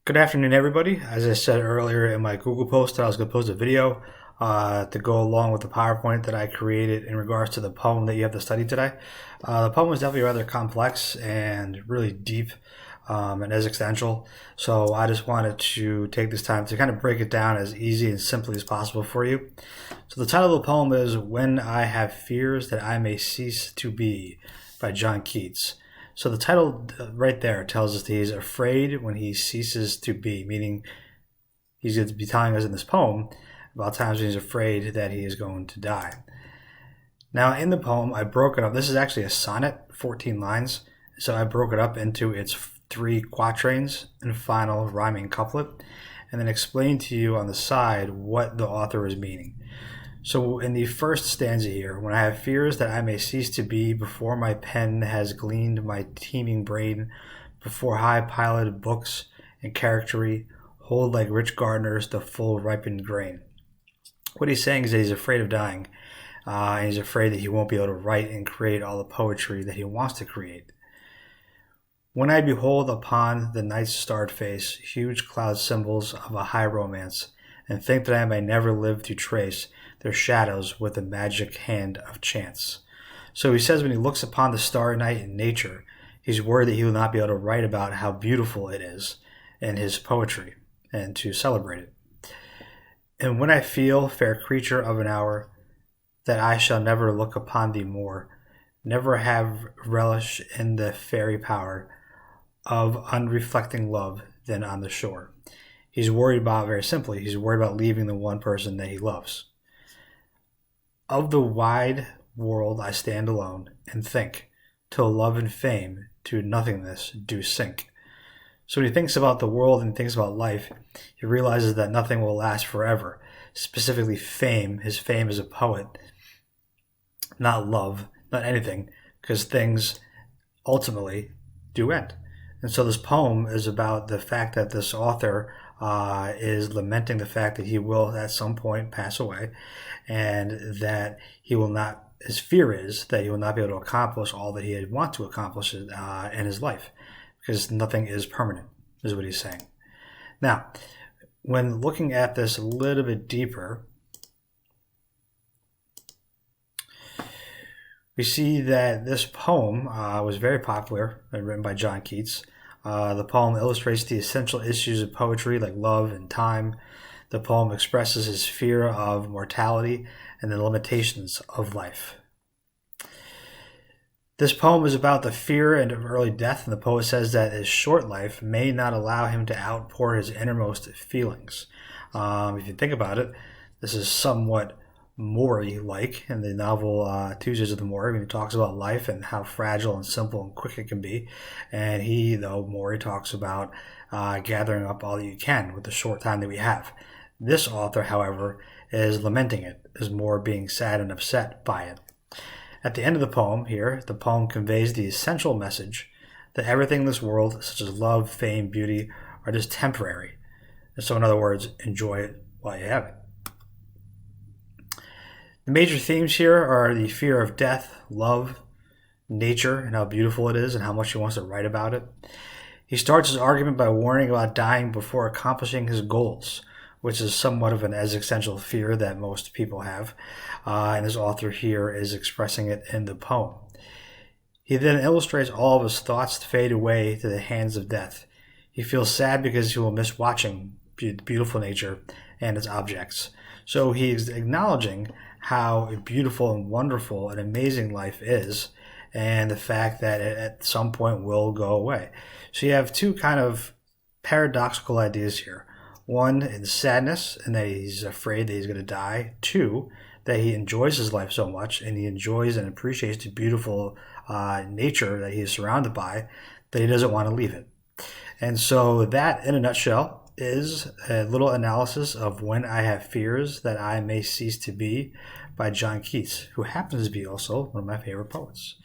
Good afternoon, everybody. As I said earlier in my Google post that I was going to post a video to go along with the PowerPoint that I created in regards to the poem that you have to study today. The poem is definitely rather complex and really deep and existential. So I just wanted to take this time to kind of break it down as easy and simply as possible for you. So the title of the poem is When I Have Fears That I May Cease to Be by John Keats. So the title right there tells us that he's afraid when he ceases to be, meaning he's going to be telling us in this poem about times when he's afraid that he is going to die. Now in the poem, I broke it up. This is actually a sonnet, 14 lines. So I broke it up into its 3 quatrains and final rhyming couplet, and then explained to you on the side what the author is meaning. So in the first stanza here, when I have fears that I may cease to be before my pen has gleaned my teeming brain, before high-piloted books and charactery hold like rich gardeners the full ripened grain. What he's saying is that he's afraid of dying, and he's afraid that he won't be able to write and create all the poetry that he wants to create. When I behold upon the night's starred face huge cloud symbols of a high romance, and think that I may never live to trace their shadows with the magic hand of chance. So he says when he looks upon the starry night in nature, he's worried that he will not be able to write about how beautiful it is in his poetry and to celebrate it. And when I feel, fair creature of an hour, that I shall never look upon thee more, never have relish in the fairy power of unreflecting love than on the shore. He's worried about, very simply, he's worried about leaving the one person that he loves. Of the wide world I stand alone and think, till love and fame to nothingness do sink. So when he thinks about the world and thinks about life, he realizes that nothing will last forever, specifically fame, his fame as a poet, not love, not anything, because things ultimately do end. And so this poem is about the fact that this author is lamenting the fact that he will at some point pass away, and that he will not, his fear is that he will not be able to accomplish all that he had want to accomplish in his life, because nothing is permanent, is what he's saying. Now, when looking at this a little bit deeper, we see that this poem was very popular and written by John Keats. The poem illustrates the essential issues of poetry like love and time. The poem expresses his fear of mortality and the limitations of life. This poem is about the fear and of early death, and the poet says that his short life may not allow him to outpour his innermost feelings. If you think about it, this is somewhat Maury-like in the novel Tuesdays of the Maury, when he talks about life and how fragile and simple and quick it can be. And he, though, Maury, talks about gathering up all that you can with the short time that we have. This author, however, is lamenting it, is more being sad and upset by it. At the end of the poem here, the poem conveys the essential message that everything in this world, such as love, fame, beauty, are just temporary. And so, in other words, enjoy it while you have it. The major themes here are the fear of death, love, nature, and how beautiful it is and how much he wants to write about it. He starts his argument by warning about dying before accomplishing his goals, which is somewhat of an existential fear that most people have, and his author here is expressing it in the poem. He then illustrates all of his thoughts fade away to the hands of death. He feels sad because he will miss watching beautiful nature and its objects. So he's acknowledging how beautiful and wonderful and amazing life is, and the fact that it at some point will go away. So you have two kind of paradoxical ideas here. One, in sadness, and that he's afraid that he's going to die. Two, that he enjoys his life so much, and he enjoys and appreciates the beautiful nature that he is surrounded by, that he doesn't want to leave it. And so that, in a nutshell, is a little analysis of When I Have Fears That I May Cease to Be by John Keats, who happens to be also one of my favorite poets.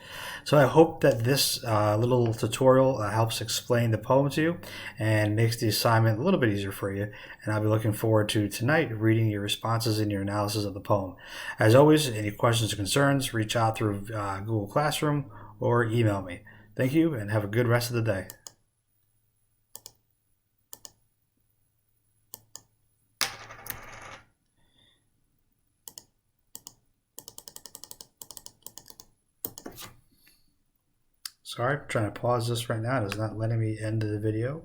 So I hope that this little tutorial helps explain the poem to you and makes the assignment a little bit easier for you. And I'll be looking forward to tonight reading your responses and your analysis of the poem. As always, any questions or concerns, reach out through Google Classroom or email me. Thank you, and have a good rest of the day. Sorry, I'm trying to pause this right now. It's not letting me end the video.